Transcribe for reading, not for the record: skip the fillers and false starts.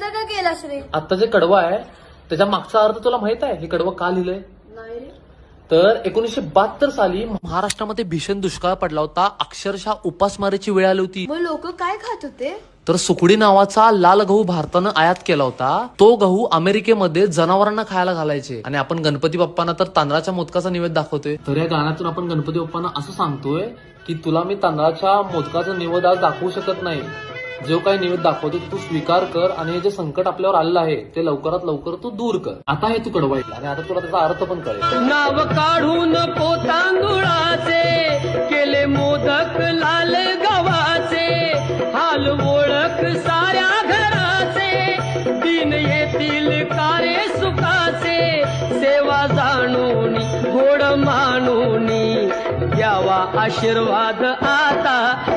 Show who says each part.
Speaker 1: का केलास रे?
Speaker 2: आता जे कडवं आहे त्याच्या मागचा अर्थ तुला माहित आहे? हे कडवं का लिहिलंय?
Speaker 1: नाही रे.
Speaker 2: तर 1972 साली महाराष्ट्रामध्ये भीषण दुष्काळ पडला होता. अक्षरशः उपासमारीची वेळ आली होती.
Speaker 1: मग लोक काय खात होते?
Speaker 2: तर सुकडी नावाचा लाल गहू भारतानं आयात केला होता. तो गहू अमेरिकेमध्ये जनावरांना खायला घालायचे. आणि आपण गणपती बाप्पांना तर तांदळाच्या मोदकाचा निवेद दाखवतोय. तर या गाण्यातून आपण गणपती बाप्पांना असं सांगतोय की तुला मी तांदळाच्या मोदकाचा निवेद आज दाखवू शकत नाही. जो काही निवेद दाखवतोय तू स्वीकार कर आणि हे जे संकट आपल्यावर आलेलं आहे ते लवकरात लवकर तू दूर कर. आता हे तू कडवं ऐकलं आणि आता तुला त्याचा अर्थ पण कळेल.
Speaker 3: नाव काढून पोतांदुळाचे केले मोदक लाल गव्हाचे, हाल ओळख साऱ्या घराचे, दिन येतील कारे सुखाचे, सेवा जाणून गोड मानून द्यावा आशीर्वाद आता.